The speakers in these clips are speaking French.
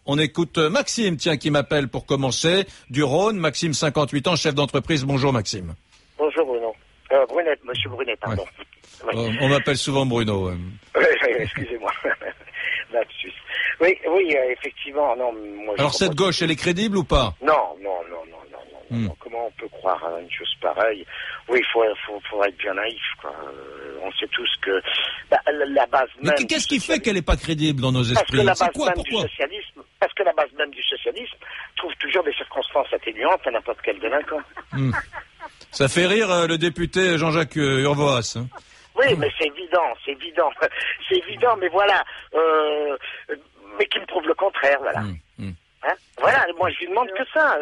On écoute Maxime, tiens, qui m'appelle pour commencer, du Rhône. Maxime, 58 ans, chef d'entreprise. Bonjour Maxime. Bonjour Bruno. Brunet, monsieur Brunet, pardon. Ouais. Oui. On m'appelle souvent Bruno. Oui, excusez-moi. Lapsus. Oui, effectivement, non. Moi, alors cette gauche, elle est crédible ou pas? Non. Comment on peut croire à une chose pareille? Oui, il faut être bien naïf, quoi. On sait tous que la base même. Mais qu'est-ce qui fait qu'elle n'est pas crédible dans nos esprits? Parce que la base même du socialisme trouve toujours des circonstances atténuantes à n'importe quel délinquant. Ça fait rire le député Jean-Jacques Urvoas. Hein. Oui, mais c'est évident, mais voilà, mais qui me prouve le contraire, voilà. Hein, voilà, moi je lui demande que ça.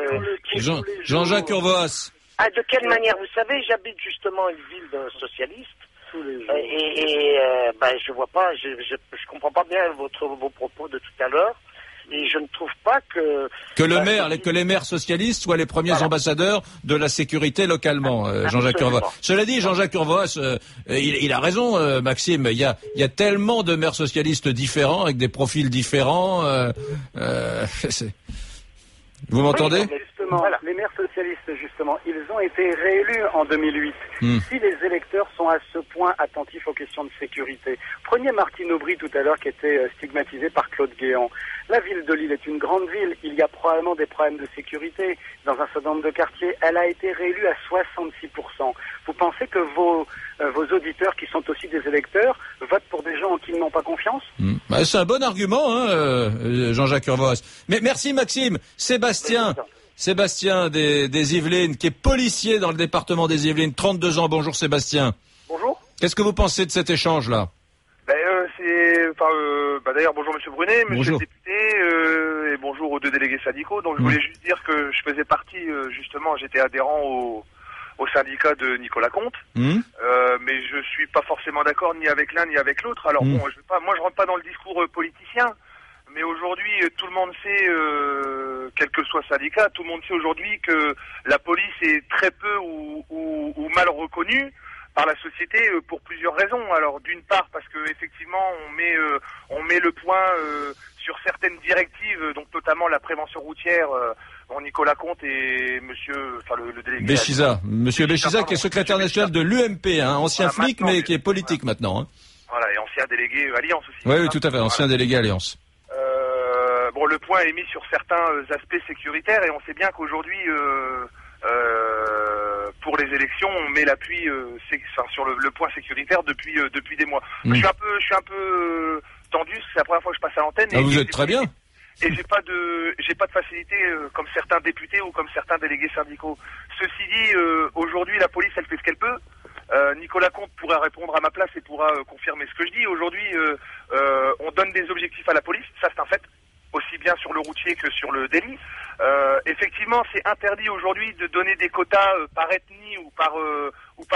Jean-Jacques Urvoas. Ah, de quelle manière? Vous savez, j'habite justement une ville socialiste. Je vois pas, je comprends pas bien vos propos de tout à l'heure. Et je ne trouve pas que les maires socialistes soient les premiers ambassadeurs de la sécurité localement, Jean-Jacques Urvoas. Cela dit, Jean-Jacques Urvoas, il a raison, Maxime. Il y a tellement de maires socialistes différents avec des profils différents. Vous m'entendez? Justement, les maires socialistes, justement, ils ont été réélus en 2008. Si les électeurs sont à ce point attentifs aux questions de sécurité, prenez Martine Aubry tout à l'heure qui était stigmatisée par Claude Guéant. La ville de Lille est une grande ville. Il y a probablement des problèmes de sécurité dans un certain nombre de quartiers. Elle a été réélue à 66%. Vous pensez que vos auditeurs, qui sont aussi des électeurs, votent pour des gens en qui ils n'ont pas confiance? C'est un bon argument, Jean-Jacques Urvoas. Mais merci Maxime. Sébastien des Yvelines, qui est policier dans le département des Yvelines, 32 ans. Bonjour Sébastien. Bonjour. Qu'est-ce que vous pensez de cet échange-là? D'ailleurs, bonjour Monsieur Brunet, Monsieur bonjour. le député, et bonjour aux deux délégués syndicaux. Donc je voulais juste dire que je faisais partie, justement, j'étais adhérent au syndicat de Nicolas Comte, mais je suis pas forcément d'accord ni avec l'un ni avec l'autre. Alors bon, je rentre pas dans le discours politicien. Mais aujourd'hui, tout le monde sait, quel que soit syndicat, tout le monde sait aujourd'hui que la police est très peu ou mal reconnue par la société pour plusieurs raisons. Alors d'une part parce que effectivement on met le point sur certaines directives, donc notamment la prévention routière. Nicolas Comte et le délégué Béchiza, Monsieur Béchiza, qui est secrétaire national de l'UMP, ancien flic mais qui est politique maintenant. Voilà, et ancien délégué Alliance aussi. Oui, tout à fait, ancien délégué Alliance. Le point est mis sur certains aspects sécuritaires et on sait bien qu'aujourd'hui, pour les élections, on met l'appui sur le point sécuritaire depuis des mois. Je suis un peu tendu, c'est la première fois que je passe à l'antenne. Vous êtes très bien. Et j'ai pas de facilité comme certains députés ou comme certains délégués syndicaux. Ceci dit, aujourd'hui, la police, elle fait ce qu'elle peut. Nicolas Comte pourra répondre à ma place et pourra confirmer ce que je dis. Aujourd'hui, on donne des objectifs à la police, ça c'est un fait, aussi bien sur le routier que sur le délit. Effectivement, c'est interdit aujourd'hui de donner des quotas par ethnie ou par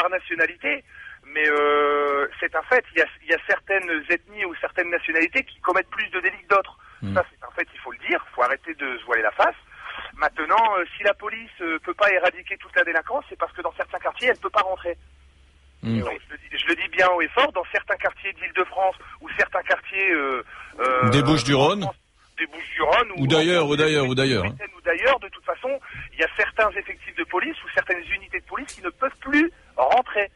nationalité, mais c'est un fait. Il y a certaines ethnies ou certaines nationalités qui commettent plus de délits que d'autres. Ça c'est un fait, il faut le dire. Il faut arrêter de se voiler la face. Maintenant, si la police peut pas éradiquer toute la délinquance, c'est parce que dans certains quartiers, elle peut pas rentrer. Donc, je le dis bien haut et fort, dans certains quartiers d'Île-de-France ou certains quartiers des Bouches-du-Rhône, ou d'ailleurs, de toute façon, il y a certains effectifs de police ou certaines unités de police qui ne peuvent plus rentrer.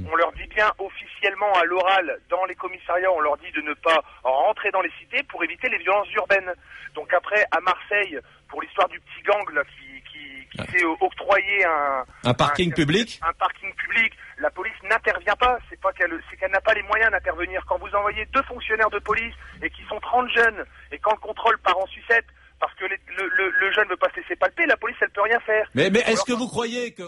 On leur dit bien officiellement à l'oral dans les commissariats, on leur dit de ne pas rentrer dans les cités pour éviter les violences urbaines. Donc après, à Marseille, pour l'histoire du petit gang là, qui s'est octroyé un parking public. Un parking public, la police n'intervient pas, c'est qu'elle n'a pas les moyens d'intervenir. Quand vous envoyez 2 fonctionnaires de police et qui sont 30 jeunes, et quand le contrôle part en sucette, parce que le jeune ne veut pas se laisser palper, la police elle peut rien faire. Mais est-ce que vous croyez que